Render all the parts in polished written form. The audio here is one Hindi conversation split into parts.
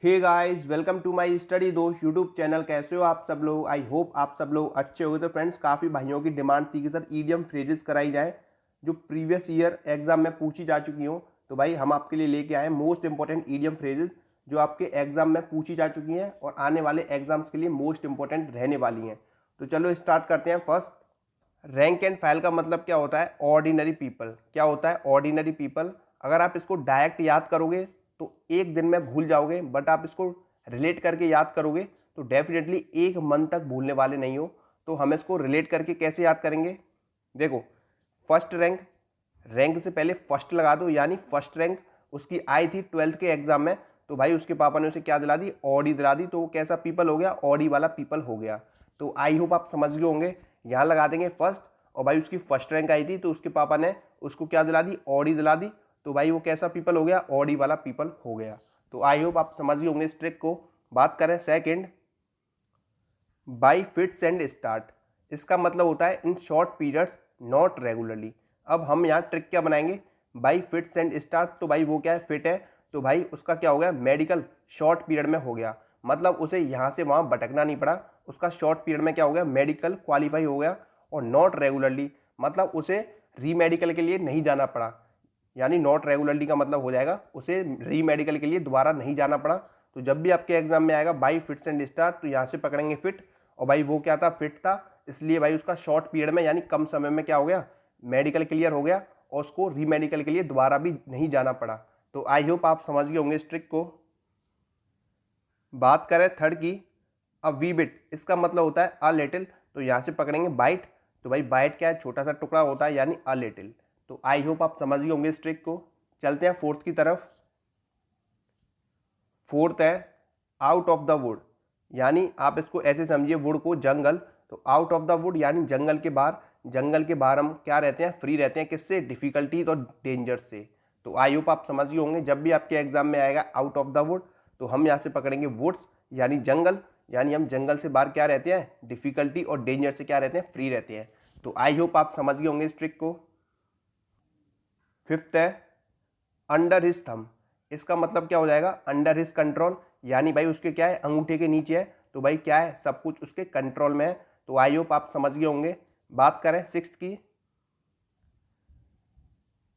Hey guys, welcome to my study दोस्त यूट्यूब चैनल। कैसे हो आप सब लोग? आई होप आप सब लोग अच्छे हो। तो फ्रेंड्स, काफ़ी भाइयों की डिमांड थी कि सर ईडीएम फ्रेजेस कराई जाए जो प्रीवियस ईयर एग्जाम में पूछी जा चुकी हो। तो भाई हम आपके लिए लेके आए मोस्ट इंपॉर्टेंट ईडीएम फ्रेजेस जो आपके एग्जाम में पूछी जा चुकी हैं और आने वाले एग्जाम्स के लिए मोस्ट इंपॉर्टेंट रहने वाली हैं। तो चलो स्टार्ट करते हैं। फर्स्ट, रैंक एंड फाइल का मतलब क्या होता है? Ordinary people. क्या होता है ऑर्डिनरी पीपल? अगर आप इसको डायरेक्ट याद करोगे तो एक दिन में भूल जाओगे, बट आप इसको रिलेट करके याद करोगे तो डेफिनेटली एक मंथ तक भूलने वाले नहीं हो। तो हम इसको रिलेट करके कैसे याद करेंगे? देखो, फर्स्ट रैंक, रैंक से पहले फर्स्ट लगा दो, यानी फर्स्ट रैंक उसकी आई थी 12th के एग्जाम में। तो भाई उसके पापा ने उसे क्या दिला दी? ऑडी दिला दी। तो वो कैसा पीपल हो गया? ऑडी वाला पीपल हो गया। तो आई होप आप समझ गए होंगे। यहाँ लगा देंगे फर्स्ट, और भाई उसकी फर्स्ट रैंक आई थी तो उसके पापा ने उसको क्या दिला दी? ऑडी दिला दी। तो भाई वो कैसा पीपल हो गया? ऑडी वाला पीपल हो गया। तो आई होप आप समझ गए होंगे इस ट्रिक को। बात करें second, by fits and start. इसका मतलब होता है in short periods, not regularly. अब हम यहाँ ट्रिक क्या बनाएंगे? By fits and start. तो भाई वो क्या है? फिट है। तो भाई उसका क्या हो गया? मेडिकल शॉर्ट पीरियड में हो गया। मतलब उसे यहाँ से वहाँ भटकना नहीं पड़ा। उसका शॉर्ट पीरियड में क्या हो गया? मेडिकल क्वालिफाई हो गया। और नॉट रेगुलरली मतलब उसे री मेडिकल के लिए नहीं जाना पड़ा। यानी नॉट रेगुलरली का मतलब हो जाएगा उसे री मेडिकल के लिए दोबारा नहीं जाना पड़ा। तो जब भी आपके एग्जाम में आएगा बाई फिट्स एंड स्टार्ट, तो यहाँ से पकड़ेंगे फिट। और भाई वो क्या था? फिट था, इसलिए भाई उसका शॉर्ट पीरियड में यानी कम समय में क्या हो गया? मेडिकल क्लियर हो गया और उसको री मेडिकल के लिए दोबारा भी नहीं जाना पड़ा। तो आई होप आप समझ गए होंगे इस ट्रिक को। बात करें थर्ड की, अ वी बिट। इसका मतलब होता है अ लिटिल। तो यहाँ से पकड़ेंगे बाइट। तो भाई बाइट क्या है? छोटा सा टुकड़ा होता है, यानी अ लिटिल। तो आई होप आप समझ गए होंगे इस ट्रिक को। चलते हैं फोर्थ की तरफ। फोर्थ है आउट ऑफ द वुड। यानी आप इसको ऐसे समझिए, वुड को जंगल। तो आउट ऑफ द वुड यानी जंगल के बाहर। जंगल के बाहर हम क्या रहते हैं? फ्री रहते हैं। किससे? डिफिकल्टीज और डेंजर से। तो आई होप आप समझ गए होंगे। जब भी आपके एग्जाम में आएगा आउट ऑफ द वुड, तो हम यहाँ से पकड़ेंगे वुड्स यानी जंगल। यानी हम जंगल से बाहर क्या रहते हैं? डिफिकल्टी और डेंजर से क्या रहते हैं? फ्री रहते हैं। तो आई होप आप समझ गए होंगे इस ट्रिक को। फिफ्थ है अंडर हिज थंब। इसका मतलब क्या हो जाएगा? Under his control. यानी भाई उसके क्या है? अंगूठे के नीचे है। तो भाई क्या है? सब कुछ उसके कंट्रोल में है। तो आई होप आप समझ गए होंगे। बात करें सिक्स्थ की,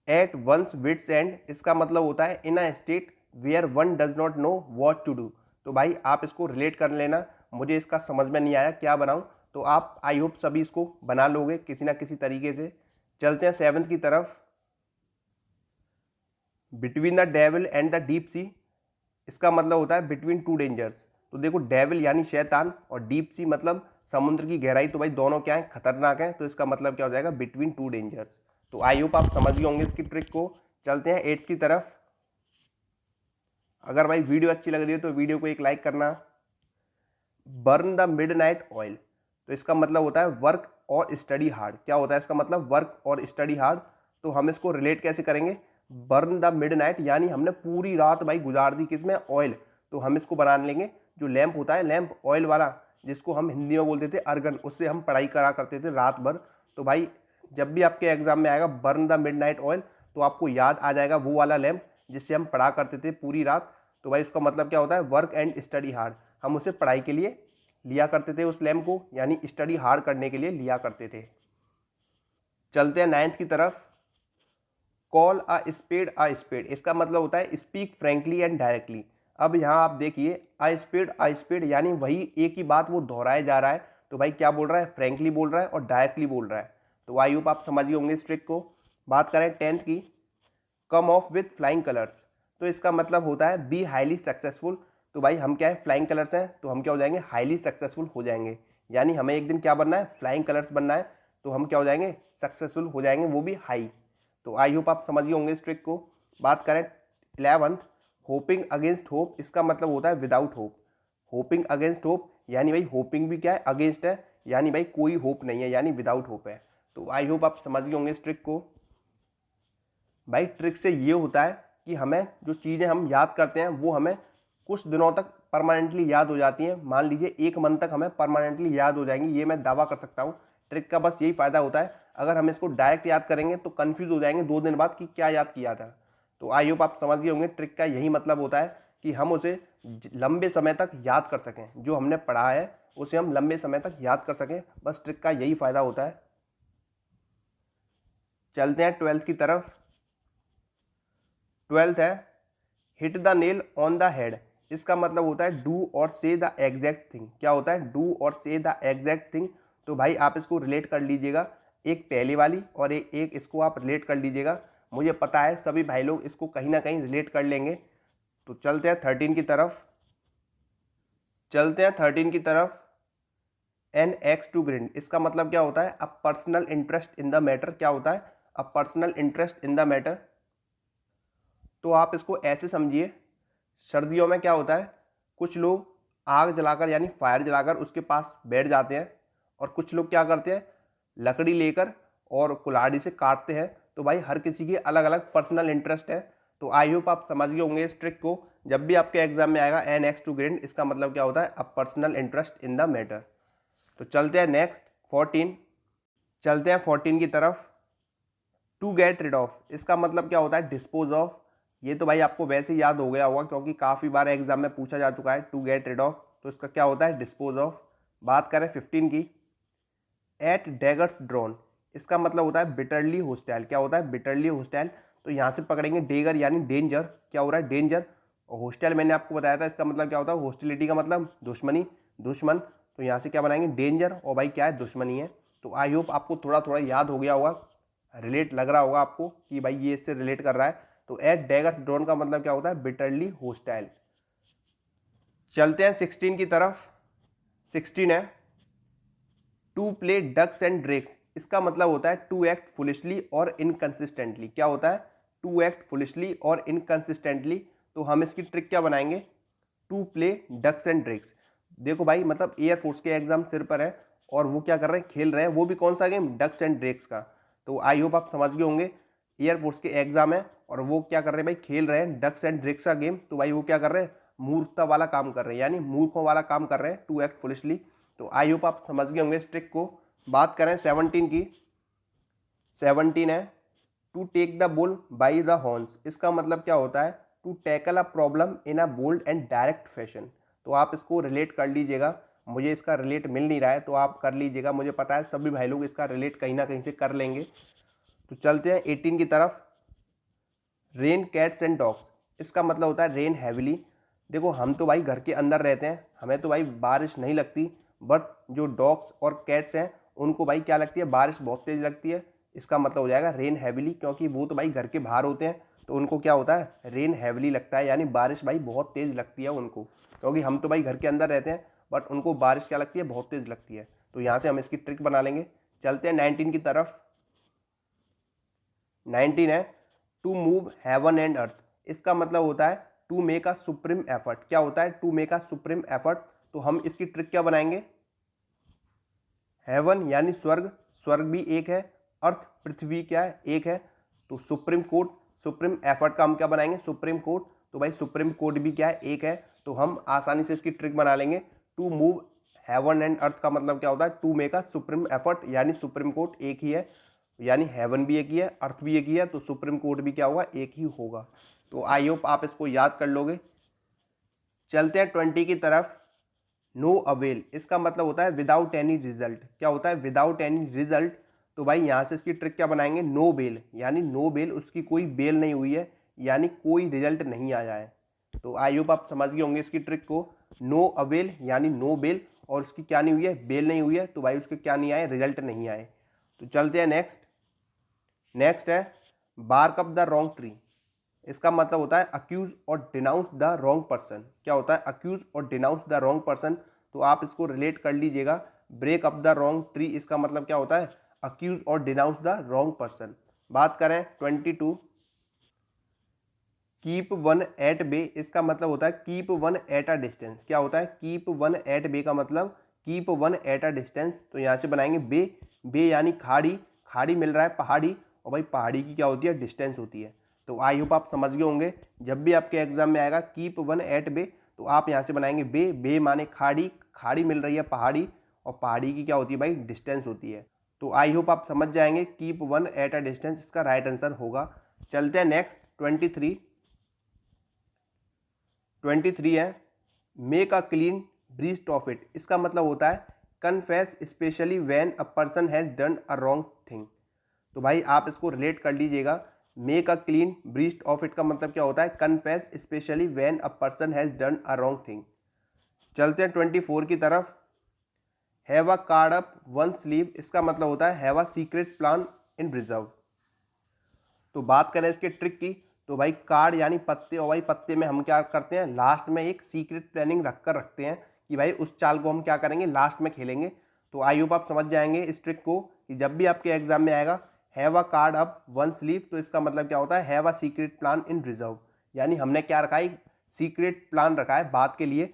एट वंस विट्स एंड। इसका मतलब होता है in a state where one does not know what to do. तो भाई आप इसको रिलेट कर लेना। मुझे इसका समझ में नहीं आया क्या बनाऊं, तो आप आई होप सभी इसको बना लोगे किसी ना किसी तरीके से। चलते हैं सेवंथ की तरफ, between the devil and the deep sea. इसका मतलब होता है बिटवीन टू डेंजर्स। तो देखो, डेविल यानी शैतान और डीप सी मतलब समुद्र की गहराई। तो भाई दोनों क्या है? खतरनाक है। तो इसका मतलब क्या हो जाएगा? Between two dangers. तो आई होप आप समझ गए होंगे इसकी ट्रिक को। चलते हैं एट की तरफ। अगर भाई वीडियो अच्छी लग रही है तो वीडियो को एक लाइक करना। Burn the midnight oil. तो इसका मतलब होता है वर्क और स्टडी हार्ड। क्या होता है इसका मतलब? वर्क और स्टडी हार्ड। तो हम इसको रिलेट कैसे करेंगे? बर्न द मिडनाइट यानी हमने पूरी रात भाई गुजार दी किसमें? ऑयल। तो हम इसको बना लेंगे, जो लैंप होता है, लैंप ऑयल वाला, जिसको हम हिंदी में बोलते थे अर्गन, उससे हम पढ़ाई करा करते थे रात भर। तो भाई जब भी आपके एग्जाम में आएगा बर्न द मिडनाइट ऑयल, तो आपको याद आ जाएगा वो वाला लैंप जिससे हम पढ़ा करते थे पूरी रात। तो भाई उसका मतलब क्या होता है? Work and study hard. हम उसे पढ़ाई के लिए लिया करते थे उस लैंप को, यानी स्टडी हार्ड करने के लिए लिया करते थे। चलते हैं नाइन्थ की तरफ, call a spade a spade. इसका मतलब होता है स्पीक फ्रेंकली एंड डायरेक्टली। अब यहाँ आप देखिए, अ स्पेड यानी वही एक ही बात वो दोहराया जा रहा है। तो भाई क्या बोल रहा है? फ्रेंकली बोल रहा है और डायरेक्टली बोल रहा है। तो आई होप आप समझ गए होंगे इस ट्रिक को। बात करें टेंथ की, कम ऑफ विथ फ्लाइंग कलर्स। तो इसका मतलब होता है बी हाईली सक्सेसफुल। तो भाई हम क्या है? फ्लाइंग कलर्स हैं, तो हम क्या हो जाएंगे? हाईली सक्सेसफुल हो जाएंगे। यानी हमें एक दिन क्या बनना है? फ्लाइंग कलर्स बनना है। तो हम क्या हो जाएंगे? सक्सेसफुल हो जाएंगे, वो भी हाई। तो आई होप आप समझ गए होंगे इस ट्रिक को। बात करें 11th, होपिंग अगेंस्ट होप। इसका मतलब होता है without hope. Hopping against hope यानी भाई होपिंग भी क्या है? अगेंस्ट है, यानी भाई कोई होप नहीं है, यानी विदाउट होप है। तो आई होप आप समझ गए होंगे इस ट्रिक को। भाई ट्रिक से ये होता है कि हमें जो चीज़ें हम याद करते हैं वो हमें कुछ दिनों तक परमानेंटली याद हो जाती हैं। मान लीजिए एक मंथ तक हमें परमानेंटली याद हो जाएंगी, ये मैं दावा कर सकता हूँ। ट्रिक का बस यही फ़ायदा होता है। अगर हम इसको डायरेक्ट याद करेंगे तो कन्फ्यूज़ हो जाएंगे 2 दिन बाद कि क्या याद किया था। तो आई होप आप समझ गए होंगे ट्रिक का यही मतलब होता है कि हम उसे लंबे समय तक याद कर सकें, जो हमने पढ़ा है उसे हम लंबे समय तक याद कर सकें। बस ट्रिक का यही फ़ायदा होता है। चलते हैं 12th की तरफ। 12th है hit the nail on the head. इसका मतलब होता है डू और से द एग्जैक्ट थिंग। क्या होता है? डू और से द एग्जैक्ट थिंग। तो भाई आप इसको रिलेट कर लीजिएगा, एक पहले वाली और एक इसको आप रिलेट कर लीजिएगा। मुझे पता है सभी भाई लोग इसको कहीं ना कहीं रिलेट कर लेंगे। तो चलते हैं 13 की तरफ। चलते हैं 13 की तरफ। एन एक्स टू ग्रिंड, इसका मतलब क्या होता है? A personal interest in the matter. क्या होता है? A personal interest in the matter. तो आप इसको ऐसे समझिए, सर्दियों में क्या होता है, कुछ लोग आग जलाकर यानी फायर जलाकर उसके पास बैठ जाते हैं, और कुछ लोग क्या करते हैं, लकड़ी लेकर और कुल्हाड़ी से काटते हैं। तो भाई हर किसी की अलग अलग पर्सनल इंटरेस्ट है। तो आई होप आप समझ गए होंगे इस ट्रिक को। जब भी आपके एग्जाम में आएगा एन एक्स टू ग्रिंड, इसका मतलब क्या होता है? A personal interest in the matter. तो चलते हैं नेक्स्ट 14। चलते हैं 14 की तरफ। टू गेट रिड ऑफ, इसका मतलब क्या होता है? Dispose of. ये तो भाई आपको वैसे ही याद हो गया होगा क्योंकि काफ़ी बार एग्जाम में पूछा जा चुका है। टू गेट रिड ऑफ, तो इसका क्या होता है? Dispose of. बात करें 15 की। एट डैगर्स ड्रॉन, इसका मतलब होता है बिटरली होस्टाइल। क्या होता है? Bitterly hostile. तो यहाँ से पकड़ेंगे डेगर यानी डेंजर। क्या हो रहा है? डेंजर। और होस्टाइल मैंने आपको बताया था, इसका मतलब क्या होता है? होस्टिलिटी का मतलब दुश्मनी, दुश्मन। तो यहाँ से क्या बनाएंगे? डेंजर, और भाई क्या है? दुश्मनी है। तो आई होप आपको थोड़ा थोड़ा याद हो गया होगा, रिलेट लग रहा होगा आपको कि भाई ये इससे रिलेट कर रहा है। तो एट डैगर्स ड्रॉन का मतलब क्या होता है? Bitterly hostile. चलते हैं 16 की तरफ। 16 है to play ducks and drakes. इसका मतलब होता है टू एक्ट फुलिशली और इनकंसिस्टेंटली। क्या होता है? टू एक्ट फुलिशली और इनकंसिस्टेंटली। तो हम इसकी ट्रिक क्या बनाएंगे? To play ducks and drakes. देखो भाई, मतलब एयरफोर्स के एग्जाम सिर पर है और वो क्या कर रहे हैं? खेल रहे हैं। वो भी कौन सा गेम? डक्स एंड ड्रेक्स का। तो आई होप आप समझ गए होंगे, एयरफोर्स के एग्जाम है और वो क्या कर रहे हैं भाई? खेल रहे हैं डक्स एंड ड्रेक्स का गेम। तो भाई वो क्या कर रहे हैं? मूर्खता वाला काम कर रहे हैं, यानी मूर्खों वाला काम कर रहे हैं, टू एक्ट फुलिशली। तो आई होप आप समझ गए होंगे इस ट्रिक को। बात करें 17 की। 17 है to take the bull by the horns. इसका मतलब क्या होता है? To tackle a problem in a bold and direct fashion. तो आप इसको रिलेट कर लीजिएगा। मुझे इसका रिलेट मिल नहीं रहा है तो आप कर लीजिएगा। मुझे पता है सभी भाई लोग इसका रिलेट कहीं ना कहीं से कर लेंगे। तो चलते हैं 18 की तरफ। रेन कैट्स एंड डॉग्स, इसका मतलब होता है रेन हैविली। देखो हम तो भाई घर के अंदर रहते हैं, हमें तो भाई बारिश नहीं लगती, बट जो डॉग्स और कैट्स हैं उनको भाई क्या लगती है? बारिश बहुत तेज़ लगती है। इसका मतलब हो जाएगा रेन हैविली, क्योंकि वो तो भाई घर के बाहर होते हैं तो उनको क्या होता है? रेन हैविली लगता है, यानी बारिश भाई बहुत तेज़ लगती है उनको। क्योंकि हम तो भाई घर के अंदर रहते हैं बट उनको बारिश क्या लगती है? बहुत तेज़ लगती है। तो यहाँ से हम इसकी ट्रिक बना लेंगे। चलते हैं 19 की तरफ। 19 है to move heaven and earth. इसका मतलब होता है to make a supreme effort. क्या होता है? To make a supreme effort. तो हम इसकी ट्रिक क्या बनाएंगे? हेवन यानी स्वर्ग, स्वर्ग भी एक है, अर्थ पृथ्वी क्या है? एक है। तो सुप्रीम कोर्ट, सुप्रीम एफर्ट का हम क्या बनाएंगे? Supreme court. तो भाई सुप्रीम कोर्ट भी क्या है? एक है। तो हम आसानी से इसकी ट्रिक बना लेंगे। To move heaven and earth का मतलब क्या होता है? To make a supreme effort, यानी सुप्रीम कोर्ट एक ही है, यानी हेवन भी एक ही है, अर्थ भी एक ही है, तो सुप्रीम कोर्ट भी क्या होगा? एक ही होगा। तो आई होप आप इसको याद कर लोगे। चलते हैं 20 की तरफ। नो अवेल, इसका मतलब होता है विदाउट एनी रिजल्ट। क्या होता है? Without any result. तो भाई यहाँ से इसकी ट्रिक क्या बनाएंगे? नो बेल, यानी नो बेल, उसकी कोई बेल नहीं हुई है, यानी कोई रिजल्ट नहीं आया है। तो आई होप आप समझ गए होंगे इसकी ट्रिक को। नो अवेल यानी नो बेल, और उसकी क्या नहीं हुई है? बेल नहीं हुई है, तो भाई उसके क्या नहीं आए? रिजल्ट नहीं आए। तो चलते हैं नेक्स्ट। नेक्स्ट है bark up the wrong tree. इसका मतलब होता है अक्यूज और डिनाउंस द रॉन्ग पर्सन। क्या होता है? अक्यूज और डिनाउंस द रॉन्ग पर्सन। तो आप इसको रिलेट कर लीजिएगा। Break up the wrong tree, इसका मतलब क्या होता है? अक्यूज और डिनाउंस द रॉन्ग पर्सन। बात करें 22। कीप वन एट बे, इसका मतलब होता है keep one at a distance. क्या होता है? कीप वन एट बे का मतलब keep one at a distance. तो यहाँ से बनाएंगे बे, बे यानी खाड़ी, खाड़ी मिल रहा है पहाड़ी, और भाई पहाड़ी की क्या होती है? डिस्टेंस होती है। तो आई होप आप समझ गए होंगे। जब भी आपके एग्जाम में आएगा कीप वन एट बे, तो आप यहाँ से बनाएंगे बे, बे माने खाड़ी, खाड़ी मिल रही है पहाड़ी, और पहाड़ी की क्या होती है भाई? डिस्टेंस होती है। तो आई होप आप समझ जाएंगे keep one at a distance इसका राइट आंसर होगा। चलते हैं नेक्स्ट 23। 23 है, make a clean breast of it. इसका मतलब होता है confess specially when a person has done a wrong thing. तो भाई आप इसको रिलेट कर लीजिएगा। Make a clean breast of it का मतलब क्या होता है, confess specially when a person has done a wrong thing. चलते हैं 24 की तरफ। Have a card up one sleeve. इसका मतलब होता है have a secret plan in reserve. तो बात करें इसके ट्रिक की, तो भाई कार्ड यानी पत्ते, और भाई पत्ते में हम क्या करते हैं, लास्ट में एक सीक्रेट प्लानिंग रखते हैं कि भाई उस चाल को हम क्या करेंगे, लास्ट में खेलेंगे। तो आई होप आप समझ जाएंगे इस ट्रिक को कि जब भी आपके एग्जाम में आएगा have a card up one sleeve, तो इसका मतलब क्या होता है have a secret plan in reserve. यानी हमने क्या रखा है, सीक्रेट प्लान रखा है बाद के लिए,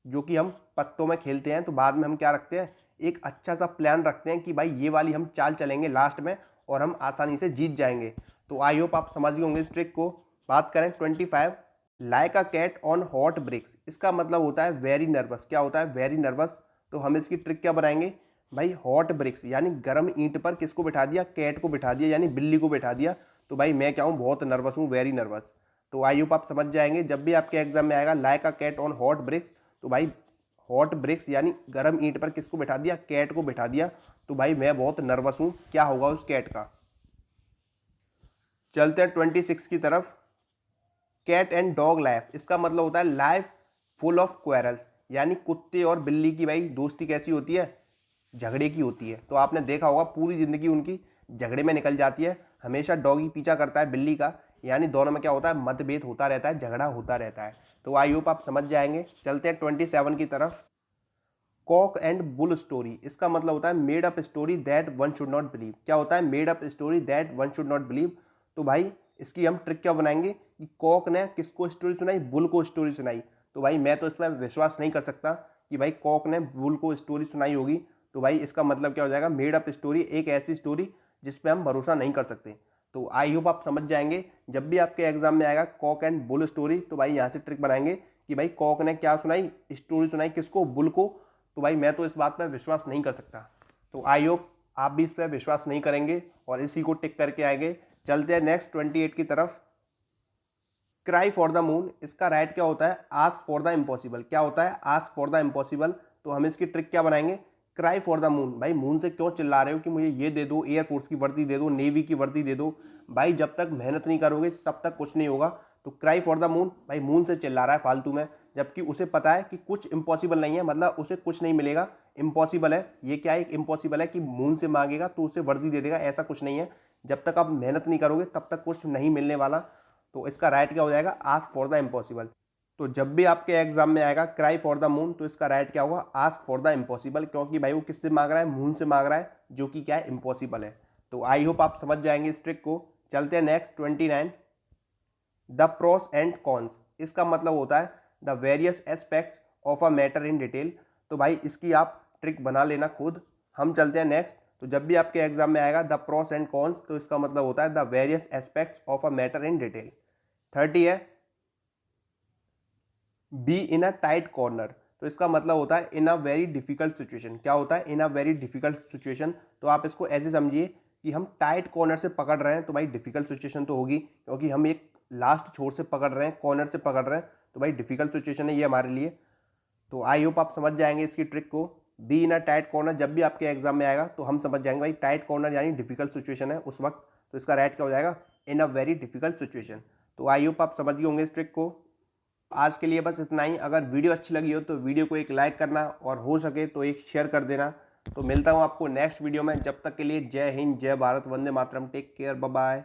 जो कि हम पत्तों में खेलते हैं तो बाद में हम क्या रखते हैं, एक अच्छा सा प्लान रखते हैं कि भाई ये वाली हम चाल चलेंगे लास्ट में और हम आसानी से जीत जाएंगे। तो आई होप आप समझ गए होंगे इस ट्रिक को। बात करें 25, like a cat on hot bricks. इसका मतलब होता है वेरी नर्वस। क्या होता है, वेरी नर्वस। तो हम इसकी ट्रिक क्या बनाएंगे भाई, हॉट ब्रिक्स यानी गर्म ईंट पर किसको बिठा दिया, कैट को बिठा दिया यानी बिल्ली को बिठा दिया। तो भाई मैं क्या हूँ, बहुत नर्वस हूँ, वेरी नर्वस। तो आई होप आप समझ जाएंगे जब भी आपके एग्जाम में आएगा like a cat on hot bricks, तो भाई हॉट ब्रिक्स यानी गर्म ईंट पर किसको बिठा दिया, कैट को बिठा दिया। तो भाई मैं बहुत नर्वस हूँ, क्या होगा उस कैट का। चलते हैं 26 की तरफ। Cat and dog life. इसका मतलब होता है लाइफ फुल ऑफ क्वेरल्स। यानी कुत्ते और बिल्ली की भाई दोस्ती कैसी होती है, झगड़े की होती है। तो आपने देखा होगा पूरी ज़िंदगी उनकी झगड़े में निकल जाती है। हमेशा डॉगी पीछा करता है बिल्ली का, यानी दोनों में क्या होता है, मतभेद होता रहता है, झगड़ा होता रहता है। तो आई होप आप समझ जाएंगे। चलते हैं 27 की तरफ। Cock and bull story. इसका मतलब होता है made up story that one should not believe. क्या होता है, made up story that one should not believe. तो भाई इसकी हम ट्रिक क्या बनाएंगे कि कॉक ने किसको स्टोरी सुनाई, बुल को स्टोरी सुनाई। तो भाई मैं तो इस पर विश्वास नहीं कर सकता कि भाई कॉक ने बुल को स्टोरी सुनाई होगी। तो भाई इसका मतलब क्या हो जाएगा, मेड अप स्टोरी एक ऐसी स्टोरी जिस पर हम भरोसा नहीं कर सकते। तो आई होप आप समझ जाएंगे जब भी आपके एग्जाम में आएगा कॉक एंड बुल स्टोरी, तो भाई यहाँ से ट्रिक बनाएंगे कि भाई कॉक ने क्या सुनाई, स्टोरी सुनाई किसको, बुल को। तो भाई मैं तो इस बात पर विश्वास नहीं कर सकता। तो आई होप आप भी इस पर विश्वास नहीं करेंगे और इसी को टिक करके आएंगे। चलते हैं नेक्स्ट 28 की तरफ। Cry for the moon. इसका राइट क्या होता है, आस्क फॉर द इम्पॉसिबल। क्या होता है, आस्क फॉर द इम्पॉसिबल। तो हम इसकी ट्रिक क्या बनाएंगे, क्राई फॉर द मून। भाई मून से क्यों चिल्ला रहे हो कि मुझे ये दे दो, एयरफोर्स की वर्दी दे दो, नेवी की वर्दी दे दो। भाई जब तक मेहनत नहीं करोगे तब तक कुछ नहीं होगा। तो क्राई फॉर द मून, भाई मून से चिल्ला रहा है फालतू में, जबकि उसे पता है कि कुछ इम्पॉसिबल नहीं है, मतलब उसे कुछ नहीं मिलेगा, इम्पॉसिबल है। ये क्या है, एक इम्पॉसिबल है कि मून से मांगेगा तो उसे वर्दी दे देगा, ऐसा कुछ नहीं है। जब तक आप मेहनत नहीं करोगे तब तक कुछ नहीं मिलने वाला। तो इसका राइट क्या हो जाएगा, आस्क फॉर द इम्पॉसिबल। तो जब भी आपके एग्जाम में आएगा क्राई फॉर द मून, तो इसका राइट क्या होगा, आस्क फॉर द इम्पॉसिबल। क्योंकि भाई वो किससे मांग रहा है, मून से मांग रहा है, जो कि क्या है, इम्पॉसिबल है। तो आई होप आप समझ जाएंगे इस ट्रिक को। चलते हैं next 29, the pros and cons. इसका मतलब होता है the various aspects of a matter in detail. तो भाई इसकी आप ट्रिक बना लेना खुद। हम चलते हैं नेक्स्ट। तो जब भी आपके एग्जाम में आएगा द प्रोस एंड कॉन्स, तो इसका मतलब होता है the various aspects of a matter in detail. 30 है, be in a tight corner. तो इसका मतलब होता है in a very difficult situation. क्या होता है, in a very difficult situation. तो आप इसको ऐसे समझिए कि हम टाइट कॉर्नर से पकड़ रहे हैं, तो भाई डिफिकल्ट सिचुएशन तो होगी, क्योंकि हम एक लास्ट छोर से पकड़ रहे हैं, कॉर्नर से पकड़ रहे हैं, तो भाई डिफिकल्ट सिचुएशन है ये हमारे लिए। तो आई होप आप समझ जाएंगे इसकी ट्रिक को। Be in a tight corner जब भी आपके एग्जाम में आएगा तो हम समझ जाएंगे भाई टाइट कॉर्नर यानी डिफिकल्ट सिचुएशन है उस वक्त। तो इसका राइट क्या हो जाएगा, इन अ वेरी डिफिकल्ट सिचुएशन। तो आई होप आप समझ गए होंगे इस ट्रिक को। आज के लिए बस इतना ही। अगर वीडियो अच्छी लगी हो तो वीडियो को एक लाइक करना और हो सके तो एक शेयर कर देना। तो मिलता हूँ आपको नेक्स्ट वीडियो में, जब तक के लिए जय हिंद, जय Bharat, Vande Mataram, take care, bye bye.